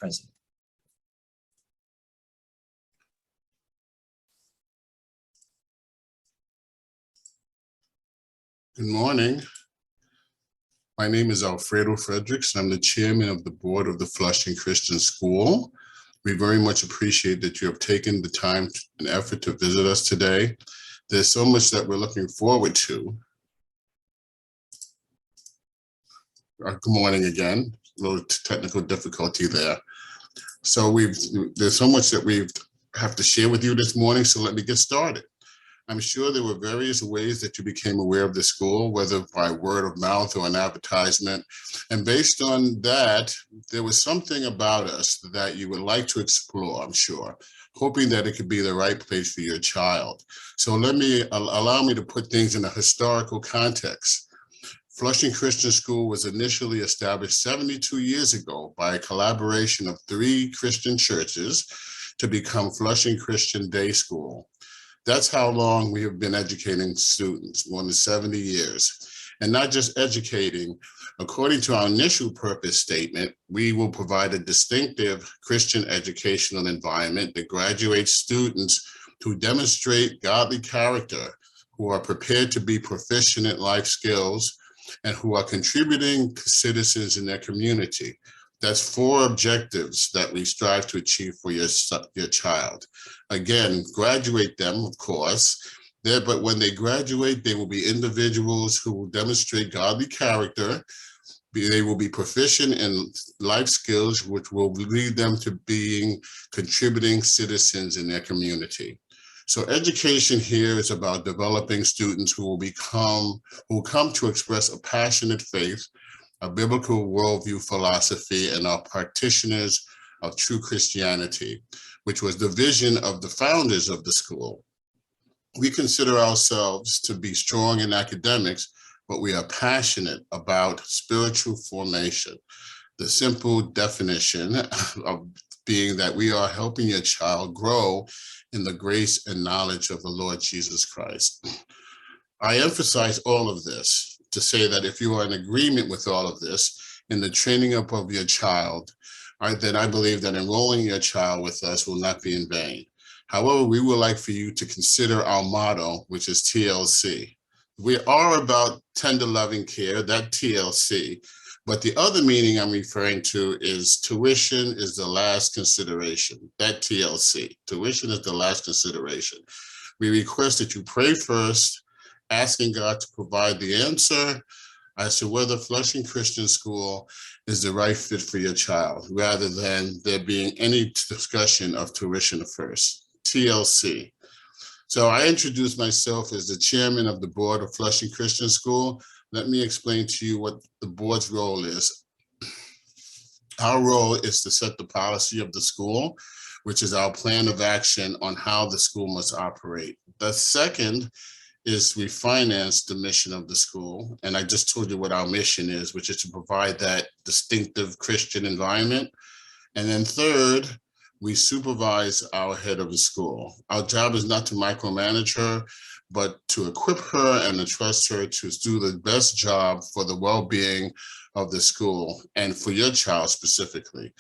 Present. Good morning. My name is Alfredo Fredericks. I'm the chairman of the board of the Flushing Christian School. We very much appreciate that you have taken the time and effort to visit us today. There's so much that we're looking forward to. Good morning again. A little technical difficulty there. So there's so much that we have to share with you this morning, so let me get started. I'm sure there were various ways that you became aware of the school, whether by word of mouth or an advertisement. And based on that, there was something about us that you would like to explore, I'm sure, hoping that it could be the right place for your child. So allow me to put things in a historical context. Flushing Christian School was initially established 72 years ago by a collaboration of 3 Christian churches to become Flushing Christian Day School. That's how long we have been educating students, more than 70 years. And not just educating, according to our initial purpose statement, we will provide a distinctive Christian educational environment that graduates students who demonstrate godly character, who are prepared to be proficient in life skills, and who are contributing citizens in their community. That's 4 objectives that we strive to achieve for your child. Again, graduate them, of course, but when they graduate, they will be individuals who will demonstrate godly character. They will be proficient in life skills, which will lead them to being contributing citizens in their community. So education here is about developing students who will come to express a passionate faith, a biblical worldview philosophy, and are practitioners of true Christianity, which was the vision of the founders of the school. We consider ourselves to be strong in academics, but we are passionate about spiritual formation. The simple definition of being that we are helping your child grow in the grace and knowledge of the Lord Jesus Christ. I emphasize all of this to say that if you are in agreement with all of this in the training up of your child, then I believe that enrolling your child with us will not be in vain. However, we would like for you to consider our motto, which is TLC. We are about tender loving care, that TLC, but the other meaning I'm referring to is tuition is the last consideration, that TLC. Tuition is the last consideration. We request that you pray first, asking God to provide the answer as to whether Flushing Christian School is the right fit for your child, rather than there being any discussion of tuition first, TLC. So I introduced myself as the chairman of the board of Flushing Christian School. Let me explain to you what the board's role is. Our role is to set the policy of the school, which is our plan of action on how the school must operate. The second is we finance the mission of the school. And I just told you what our mission is, which is to provide that distinctive Christian environment. And then third, we supervise our head of the school. Our job is not to micromanage her, but to equip her and entrust her to do the best job for the well-being of the school and for your child specifically.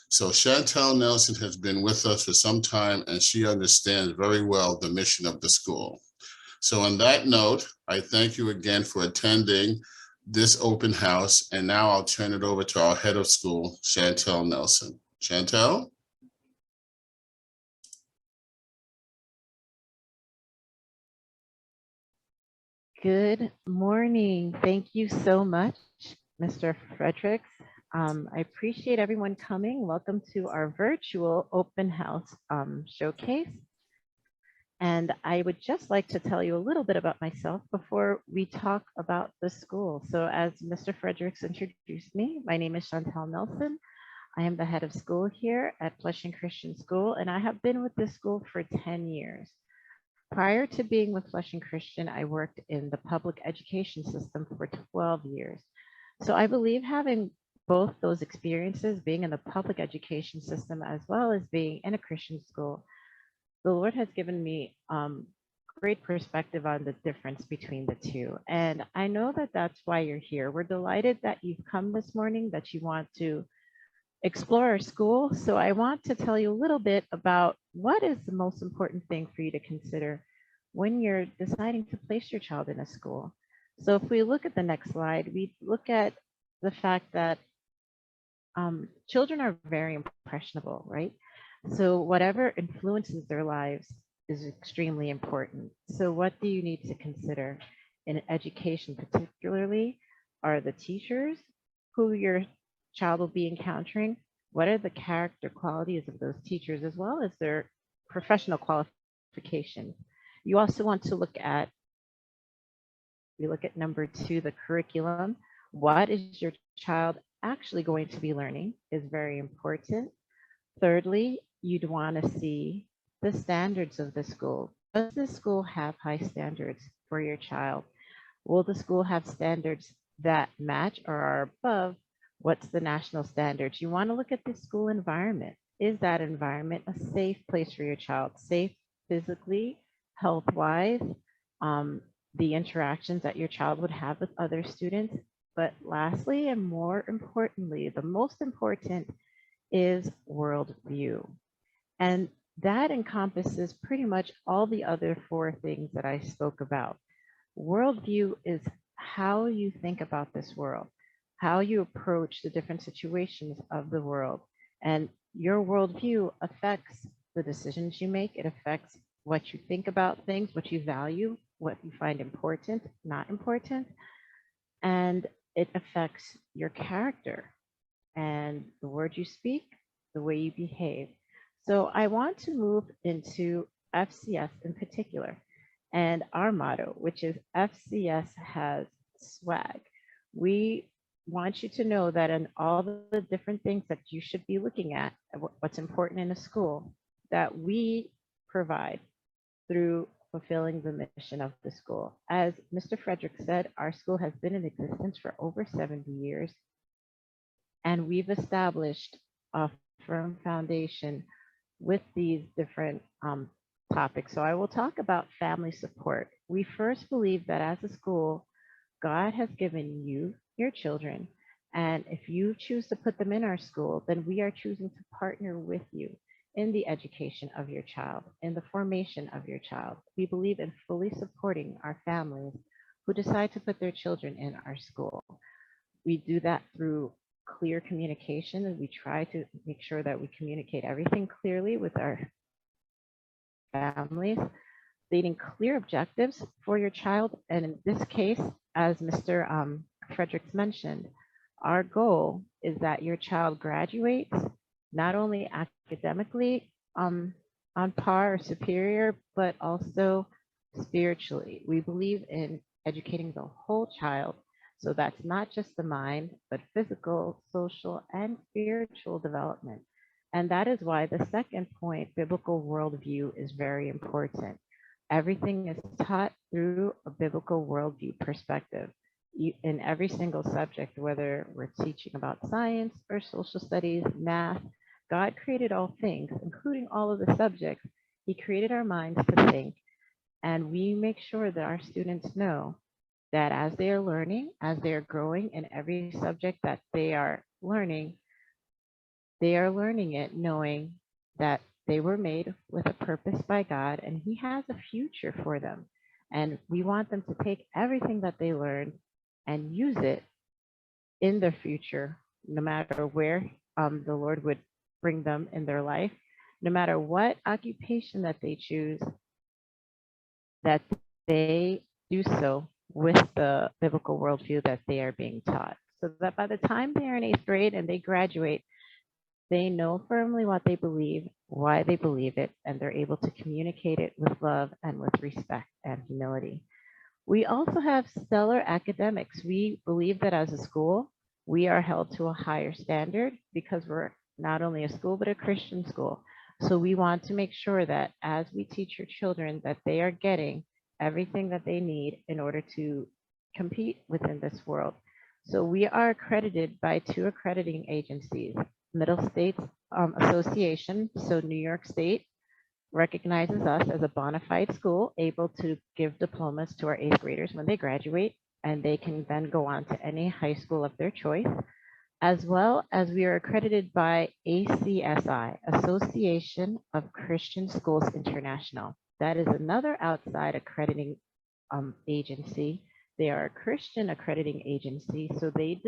So Chantal Nelson has been with us for some time, and she understands very well the mission of the school. So on that note, I thank you again for attending this open house. And now I'll turn it over to our head of school, Chantal Nelson. Chantal? Good morning. Thank you so much, Mr. Fredericks. I appreciate everyone coming. Welcome to our virtual open house showcase. And I would just like to tell you a little bit about myself before we talk about the school. So as Mr. Fredericks introduced me, my name is Chantal Nelson. I am the head of school here at Flushing Christian School, and I have been with this school for 10 years. Prior to being with Flushing Christian, I worked in the public education system for 12 years. So I believe having both those experiences, being in the public education system as well as being in a Christian school, the Lord has given me great perspective on the difference between the two. And I know that that's why you're here. We're delighted that you've come this morning, that you want to explore our school. So I want to tell you a little bit about what is the most important thing for you to consider when you're deciding to place your child in a school. So if we look at the next slide, we look at the fact that children are very impressionable, right? So whatever influences their lives is extremely important. So what do you need to consider in education, particularly, are the teachers who your child will be encountering? What are the character qualities of those teachers, as well as their professional qualifications? You also want to look at, we look at number 2, the curriculum. What is your child actually going to be learning is very important. Thirdly, you'd want to see the standards of the school. Does the school have high standards for your child? Will the school have standards that match or are above what's the national standards? You want to look at the school environment. Is that environment a safe place for your child? Safe physically, health-wise, the interactions that your child would have with other students. But lastly, and more importantly, the most important is worldview. And that encompasses pretty much all the other 4 things that I spoke about. Worldview is how you think about this world, how you approach the different situations of the world. And your worldview affects the decisions you make. It affects what you think about things, what you value, what you find important, not important. And it affects your character and the words you speak, the way you behave. So I want to move into FCS in particular and our motto, which is FCS has swag. We want you to know that in all the different things that you should be looking at, what's important in a school, that we provide through fulfilling the mission of the school. As Mr. Fredericks said, our school has been in existence for over 70 years, and we've established a firm foundation with these different topics. So I will talk about family support. We first believe that as a school, God has given you your children, and if you choose to put them in our school, then we are choosing to partner with you in the education of your child, in the formation of your child. We believe in fully supporting our families who decide to put their children in our school. We do that through clear communication, and we try to make sure that we communicate everything clearly with our families, stating clear objectives for your child. And in this case, as Mr. Fredericks mentioned, our goal is that your child graduates not only academically on par or superior, but also spiritually. We believe in educating the whole child. So that's not just the mind, but physical, social, and spiritual development. And that is why the second point, biblical worldview, is very important. Everything is taught through a biblical worldview perspective. In every single subject, whether we're teaching about science or social studies, math, God created all things, including all of the subjects. He created our minds to think, and we make sure that our students know that as they are learning, as they are growing in every subject that they are learning it knowing that they were made with a purpose by God, and He has a future for them. And we want them to take everything that they learned and use it in their future, no matter where the Lord would bring them in their life, no matter what occupation that they choose, that they do so with the biblical worldview that they are being taught. So that by the time they are in 8th grade and they graduate, they know firmly what they believe, why they believe it, and they're able to communicate it with love and with respect and humility. We also have stellar academics. We believe that as a school, we are held to a higher standard because we're not only a school, but a Christian school. So we want to make sure that as we teach your children, that they are getting everything that they need in order to compete within this world. So we are accredited by 2 accrediting agencies, Middle States Association, so New York State recognizes us as a bona fide school able to give diplomas to our 8th graders when they graduate, and they can then go on to any high school of their choice. as well as we are accredited by ACSI, Association of Christian Schools International. That is another outside accrediting agency. They are a Christian accrediting agency, so they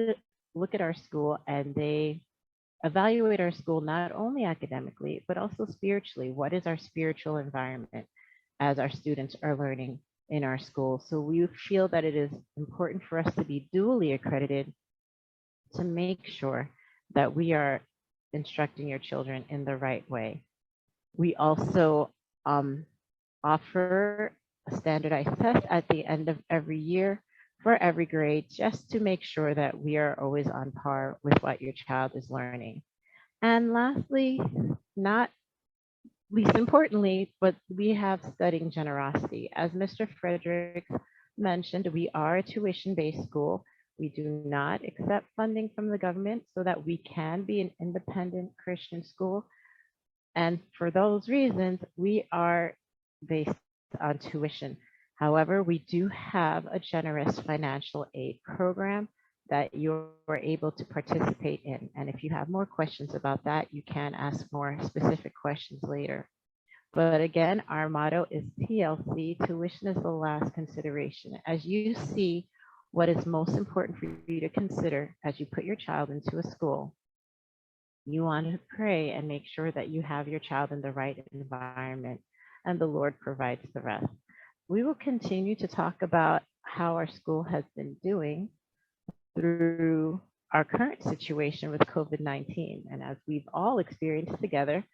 look at our school and they evaluate our school not only academically, but also spiritually. What is our spiritual environment as our students are learning in our school? So we feel that it is important for us to be dually accredited to make sure that we are instructing your children in the right way. We also offer a standardized test at the end of every year for every grade, just to make sure that we are always on par with what your child is learning. And lastly, not least importantly, but we have studying generosity. As Mr. Fredericks mentioned, we are a tuition-based school. We do not accept funding from the government so that we can be an independent Christian school. And for those reasons, we are based on tuition. However, we do have a generous financial aid program that you're able to participate in. And if you have more questions about that, you can ask more specific questions later. But again, our motto is TLC, tuition is the last consideration. As you see, what is most important for you to consider as you put your child into a school, you want to pray and make sure that you have your child in the right environment, and the Lord provides the rest. We will continue to talk about how our school has been doing through our current situation with COVID-19. And as we've all experienced together,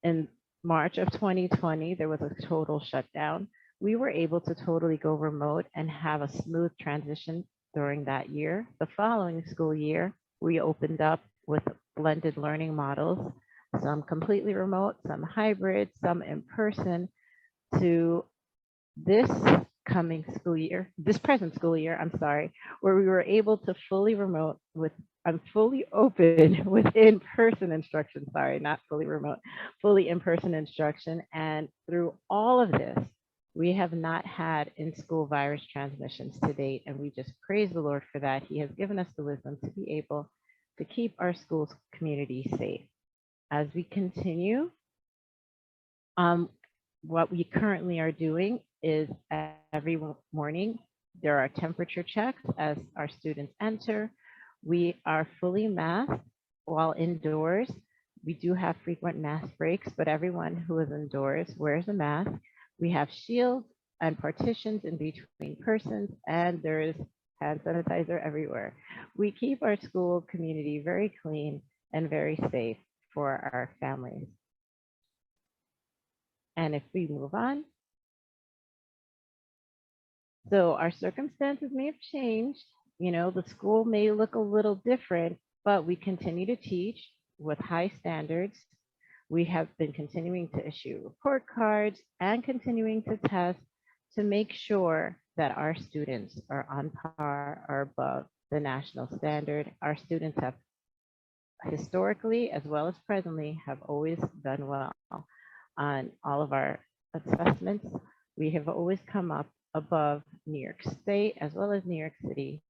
in March of 2020, there was a total shutdown. We were able to totally go remote and have a smooth transition during that year. The following school year, we opened up with blended learning models, some completely remote, some hybrid, some in person, to this coming school year, this present school year, I'm sorry, where we were able to fully remote with, fully open with in-person instruction, sorry, not fully remote, fully in-person instruction. And through all of this, we have not had in-school virus transmissions to date, and we just praise the Lord for that. He has given us the wisdom to be able to keep our schools community safe. As we continue, what we currently are doing is every morning, there are temperature checks as our students enter. We are fully masked while indoors. We do have frequent mask breaks, but everyone who is indoors wears a mask. We have shields and partitions in between persons, and there is hand sanitizer everywhere. We keep our school community very clean and very safe for our families. And if we move on. So our circumstances may have changed. You know, the school may look a little different, but we continue to teach with high standards. We have been continuing to issue report cards and continuing to test to make sure that our students are on par or above the national standard. Our students have historically, as well as presently, have always done well on all of our assessments. We have always come up above New York State, as well as New York City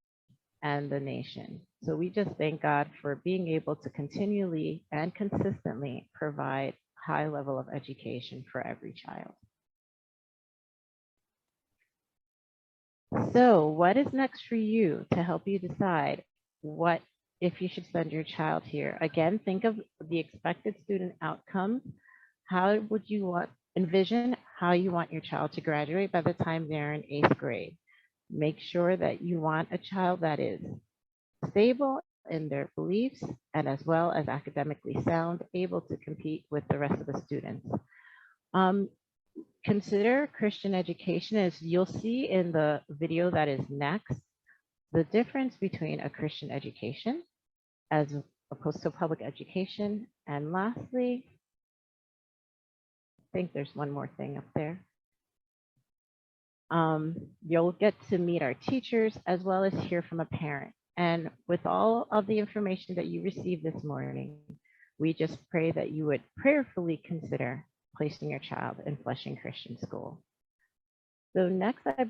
and the nation. So we just thank God for being able to continually and consistently provide high level of education for every child. So what is next for you to help you decide what if you should send your child here? Again, think of the expected student outcomes. How would you envision how you want your child to graduate by the time they're in 8th grade? Make sure that you want a child that is stable in their beliefs and as well as academically sound, able to compete with the rest of the students. Consider Christian education, as you'll see in the video that is next, the difference between a Christian education as opposed to public education. And lastly, I think there's one more thing up there. You'll get to meet our teachers as well as hear from a parent. And with all of the information that you received this morning, we just pray that you would prayerfully consider placing your child in Flushing Christian School. So next, I